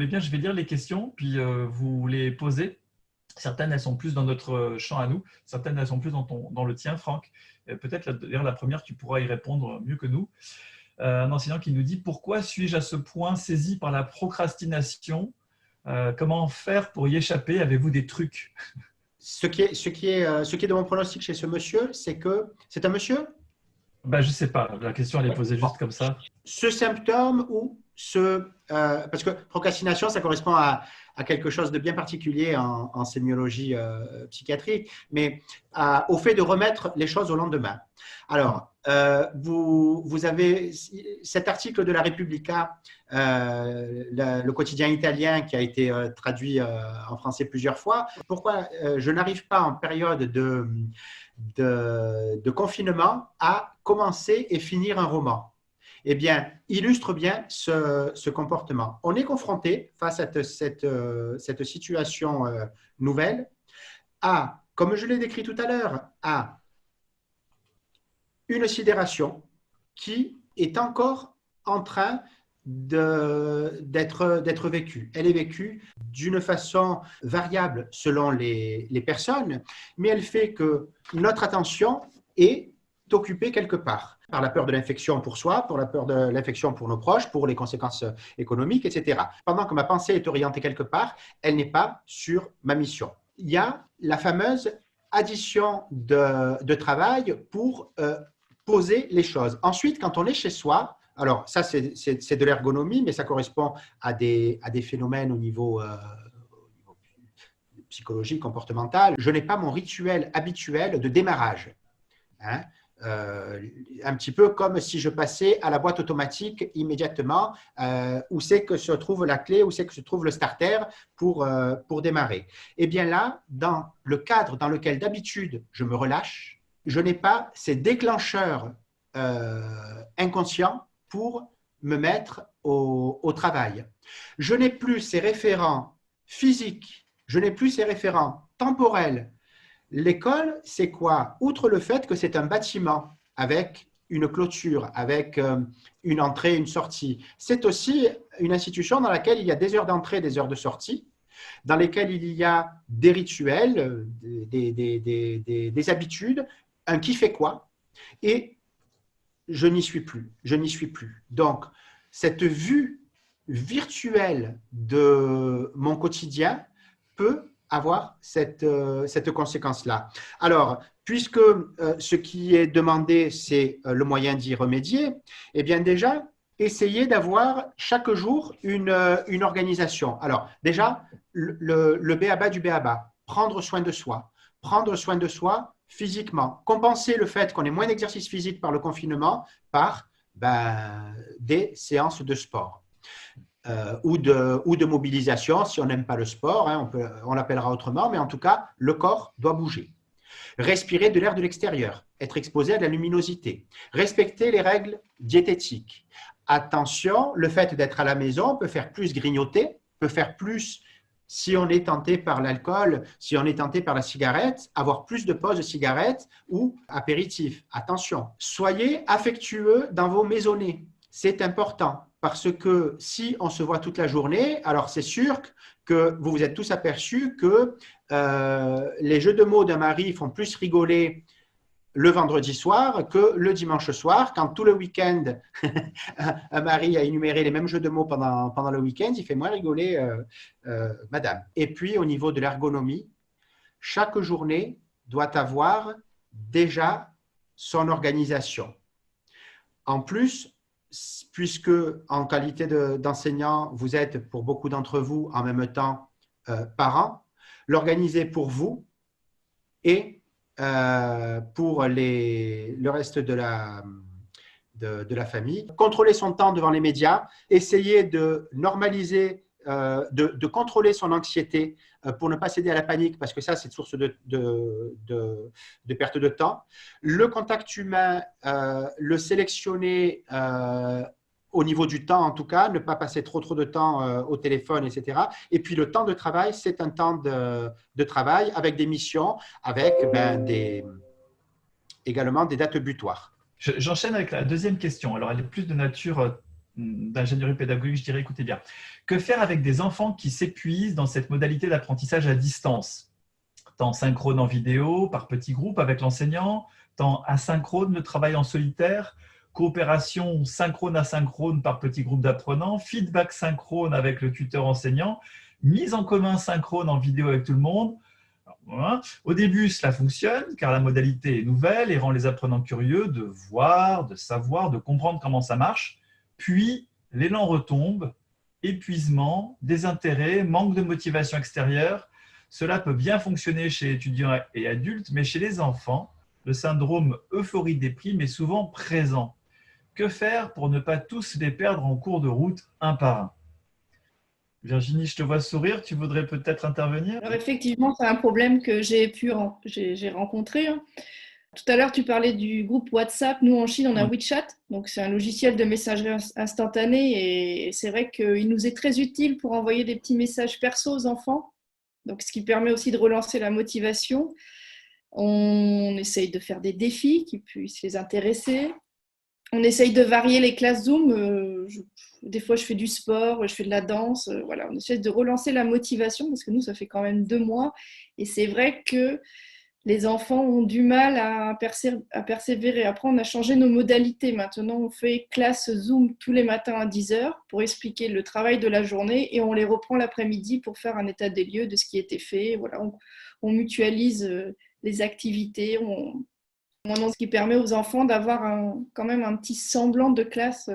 voulez bien, je vais lire les questions, puis vous les posez. Certaines, elles sont plus dans notre champ à nous. Certaines, elles sont plus dans le tien, Franck. Peut-être d'ailleurs la première, tu pourras y répondre mieux que nous. Un enseignant qui nous dit « Pourquoi suis-je à ce point saisi par la procrastination ? Comment faire pour y échapper ? Avez-vous des trucs ?» Ce qui est de mon pronostic chez ce monsieur, c'est que c'est un monsieur. Ben, je ne sais pas. La question, elle est posée juste comme ça. Ce symptôme ou parce que procrastination, ça correspond à quelque chose de bien particulier en sémiologie psychiatrique, mais au fait de remettre les choses au lendemain. Alors, vous avez cet article de la Repubblica, le quotidien italien qui a été traduit en français plusieurs fois. Pourquoi je n'arrive pas en période de confinement à commencer et finir un roman? Eh bien, illustre bien ce comportement. On est confronté face à cette situation nouvelle à, comme je l'ai décrit tout à l'heure, à une sidération qui est encore en train d'être vécue. Elle est vécue d'une façon variable selon les personnes, mais elle fait que notre attention est occupée quelque part par la peur de l'infection pour soi, pour la peur de l'infection pour nos proches, pour les conséquences économiques, etc. Pendant que ma pensée est orientée quelque part, elle n'est pas sur ma mission. Il y a la fameuse addition de travail pour poser les choses. Ensuite, quand on est chez soi, alors ça c'est de l'ergonomie, mais ça correspond à des phénomènes au niveau psychologique, comportemental. Je n'ai pas mon rituel habituel de démarrage. Hein? Un petit peu comme si je passais à la boîte automatique immédiatement, où c'est que se trouve la clé, où c'est que se trouve le starter pour démarrer. Et bien là, dans le cadre dans lequel d'habitude je me relâche, je n'ai pas ces déclencheurs inconscients pour me mettre au travail. Je n'ai plus ces référents physiques, je n'ai plus ces référents temporels. L'école, c'est quoi? Outre le fait que c'est un bâtiment avec une clôture, avec une entrée, une sortie, c'est aussi une institution dans laquelle il y a des heures d'entrée, des heures de sortie, dans lesquelles il y a des rituels, des habitudes, un qui fait quoi, et je n'y suis plus, je n'y suis plus. Donc, cette vue virtuelle de mon quotidien peut avoir cette conséquence-là. Alors, puisque ce qui est demandé, c'est le moyen d'y remédier, eh bien déjà, essayez d'avoir chaque jour une organisation. Alors, déjà, le b.a.-ba du b.a.-ba, prendre soin de soi physiquement, compenser le fait qu'on ait moins d'exercice physique par le confinement par des séances de sport. Ou de mobilisation, si on n'aime pas le sport, hein, on l'appellera autrement, mais en tout cas, le corps doit bouger. Respirer de l'air de l'extérieur, être exposé à de la luminosité, respecter les règles diététiques. Attention, le fait d'être à la maison peut faire plus grignoter, peut faire plus, si on est tenté par l'alcool, si on est tenté par la cigarette, avoir plus de pauses de cigarette ou apéritifs. Attention, soyez affectueux dans vos maisonnées, c'est important. Parce que si on se voit toute la journée, alors c'est sûr que vous vous êtes tous aperçus que les jeux de mots d'un mari font plus rigoler le vendredi soir que le dimanche soir. Quand tout le week-end, un mari a énuméré les mêmes jeux de mots pendant le week-end, il fait moins rigoler madame. Et puis au niveau de l'ergonomie, chaque journée doit avoir déjà son organisation. En plus, puisque en qualité d'enseignant, vous êtes pour beaucoup d'entre vous en même temps parents, l'organiser pour vous et pour le reste de la famille. Contrôler son temps devant les médias, essayer de normaliser, de contrôler son anxiété pour ne pas céder à la panique, parce que ça, c'est source de perte de temps. Le contact humain, le sélectionner au niveau du temps en tout cas, ne pas passer trop de temps au téléphone, etc. Et puis le temps de travail, c'est un temps de travail avec des missions, avec également des dates butoirs. J'enchaîne avec la deuxième question. Alors, elle est plus de nature d'ingénierie pédagogique, je dirais, écoutez bien. Que faire avec des enfants qui s'épuisent dans cette modalité d'apprentissage à distance? Temps synchrone en vidéo, par petits groupes avec l'enseignant, temps asynchrone, le travail en solitaire, coopération synchrone-asynchrone par petits groupes d'apprenants, feedback synchrone avec le tuteur enseignant, mise en commun synchrone en vidéo avec tout le monde. Voilà. Au début, cela fonctionne car la modalité est nouvelle et rend les apprenants curieux de voir, de savoir, de comprendre comment ça marche. Puis, l'élan retombe, épuisement, désintérêt, manque de motivation extérieure. Cela peut bien fonctionner chez étudiants et adultes, mais chez les enfants, le syndrome euphorie-déprime est souvent présent. Que faire pour ne pas tous les perdre en cours de route un par un? Virginie, je te vois sourire, tu voudrais peut-être intervenir? Alors effectivement, c'est un problème que j'ai rencontré. Tout à l'heure, tu parlais du groupe WhatsApp. Nous, en Chine, on a WeChat. Donc, c'est un logiciel de messagerie instantanée. Et c'est vrai qu'il nous est très utile pour envoyer des petits messages perso aux enfants. Donc, ce qui permet aussi de relancer la motivation. On essaye de faire des défis qui puissent les intéresser. On essaye de varier les classes Zoom. Des fois, je fais du sport, je fais de la danse. Voilà, on essaie de relancer la motivation parce que nous, ça fait quand même 2 mois. Et c'est vrai que les enfants ont du mal à persévérer. Après, on a changé nos modalités. Maintenant, on fait classe Zoom tous les matins à 10h pour expliquer le travail de la journée et on les reprend l'après-midi pour faire un état des lieux de ce qui était fait. Voilà, on mutualise les activités, ce qui permet aux enfants d'avoir quand même un petit semblant de classe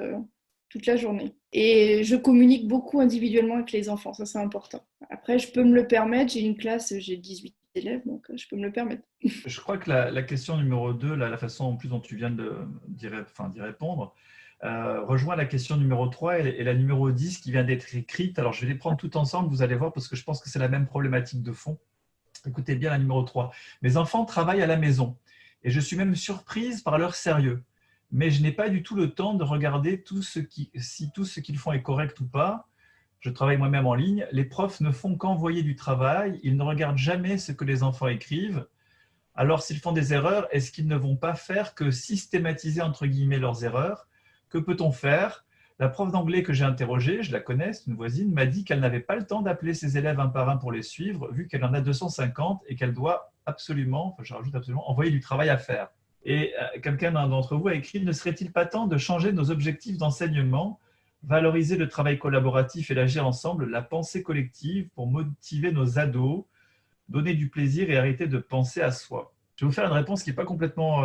toute la journée. Et je communique beaucoup individuellement avec les enfants, ça c'est important. Après, je peux me le permettre, j'ai une classe, j'ai 18 élèves, donc je peux me le permettre. Je crois que la question numéro 2, la façon en plus dont tu viens d'y répondre, rejoint la question numéro 3 et la numéro 10 qui vient d'être écrite. Alors, je vais les prendre toutes ensemble, vous allez voir, parce que je pense que c'est la même problématique de fond. Écoutez bien la numéro 3. Mes enfants travaillent à la maison et je suis même surprise par leur sérieux. Mais je n'ai pas du tout le temps de regarder si tout ce qu'ils font est correct ou pas. Je travaille moi-même en ligne. Les profs ne font qu'envoyer du travail. Ils ne regardent jamais ce que les enfants écrivent. Alors, s'ils font des erreurs, est-ce qu'ils ne vont pas faire que systématiser, entre guillemets, leurs erreurs? Que peut-on faire? La prof d'anglais que j'ai interrogée, je la connais, c'est une voisine, m'a dit qu'elle n'avait pas le temps d'appeler ses élèves un par un pour les suivre, vu qu'elle en a 250 et qu'elle doit absolument, enfin je rajoute absolument, envoyer du travail à faire. Et quelqu'un d'entre vous a écrit « Ne serait-il pas temps de changer nos objectifs d'enseignement, valoriser le travail collaboratif et l'agir ensemble, la pensée collective pour motiver nos ados, donner du plaisir et arrêter de penser à soi ?» Je vais vous faire une réponse qui n'est pas complètement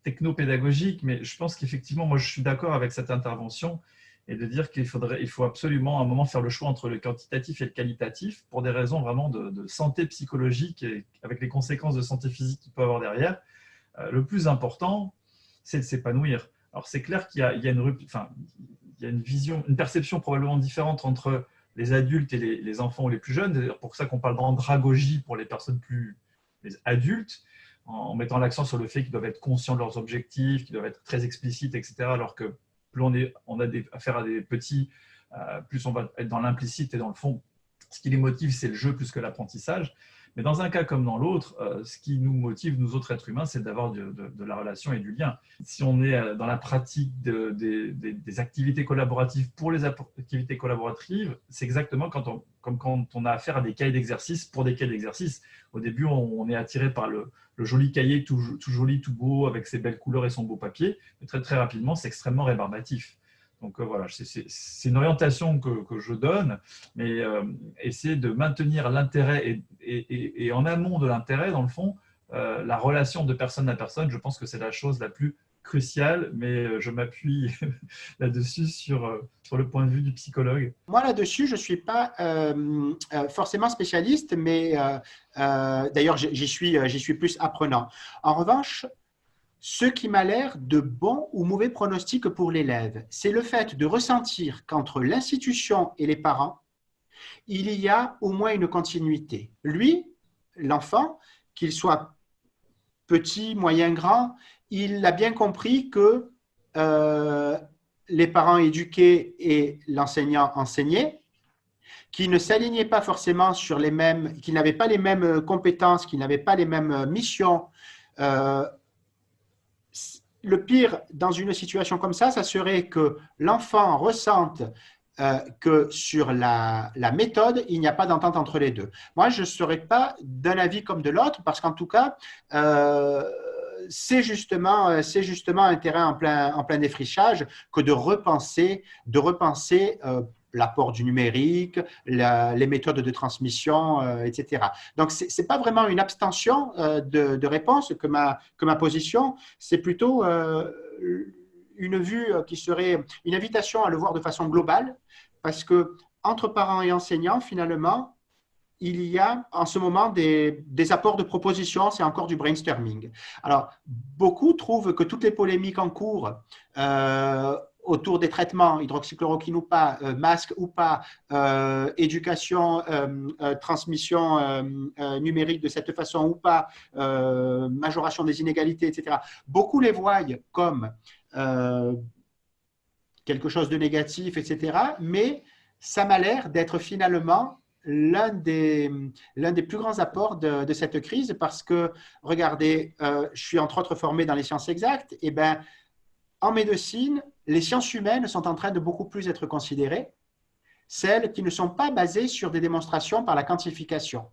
techno-pédagogique, mais je pense qu'effectivement, moi je suis d'accord avec cette intervention et de dire qu'il faut absolument à un moment faire le choix entre le quantitatif et le qualitatif pour des raisons vraiment de santé psychologique et avec les conséquences de santé physique qu'il peut avoir derrière. Le plus important, c'est de s'épanouir. Alors c'est clair qu'il y a une vision, une perception probablement différente entre les adultes et les enfants ou les plus jeunes. C'est pour ça qu'on parle d'andragogie pour les personnes les adultes, en mettant l'accent sur le fait qu'ils doivent être conscients de leurs objectifs, qu'ils doivent être très explicites, etc. Alors que plus on a affaire à des petits, plus on va être dans l'implicite et dans le fond. Ce qui les motive, c'est le jeu plus que l'apprentissage. Mais dans un cas comme dans l'autre, ce qui nous motive, nous autres êtres humains, c'est d'avoir de la relation et du lien. Si on est dans la pratique des activités collaboratives pour les activités collaboratives, c'est exactement comme quand on a affaire à des cahiers d'exercice pour des cahiers d'exercice. Au début, on est attiré par le joli cahier tout joli, tout beau, avec ses belles couleurs et son beau papier. Mais très, très rapidement, c'est extrêmement rébarbatif. Donc voilà, c'est une orientation que je donne, mais essayer de maintenir l'intérêt et en amont de l'intérêt, dans le fond, la relation de personne à personne, je pense que c'est la chose la plus cruciale, mais je m'appuie là-dessus sur le point de vue du psychologue. Moi, là-dessus, je ne suis pas forcément spécialiste, mais d'ailleurs, j'y suis plus apprenant. En revanche, ce qui m'a l'air de bon ou mauvais pronostic pour l'élève, c'est le fait de ressentir qu'entre l'institution et les parents, il y a au moins une continuité. Lui, l'enfant, qu'il soit petit, moyen, grand, il a bien compris que les parents éduquaient et l'enseignant enseignait, qui ne s'alignaient pas forcément sur les mêmes, qui n'avaient pas les mêmes compétences, qui n'avaient pas les mêmes missions. le pire dans une situation comme ça serait que l'enfant ressente que sur la méthode, il n'y a pas d'entente entre les deux. Moi, je ne serais pas d'un avis comme de l'autre, parce qu'en tout cas, c'est justement un terrain en plein défrichage que de repenser l'apport du numérique, les méthodes de transmission, etc. Donc, ce n'est pas vraiment une abstention de réponse que ma position, c'est plutôt une vue qui serait une invitation à le voir de façon globale, parce que entre parents et enseignants, finalement, il y a en ce moment des apports de propositions, c'est encore du brainstorming. Alors, beaucoup trouvent que toutes les polémiques en cours autour des traitements, hydroxychloroquine ou pas, masque ou pas, éducation, transmission numérique de cette façon ou pas, majoration des inégalités, etc. Beaucoup les voient comme quelque chose de négatif, etc. Mais ça m'a l'air d'être finalement l'un des plus grands apports de cette crise, parce que, regardez, je suis entre autres formé dans les sciences exactes, et bien, en médecine, les sciences humaines sont en train de beaucoup plus être considérées, celles qui ne sont pas basées sur des démonstrations par la quantification.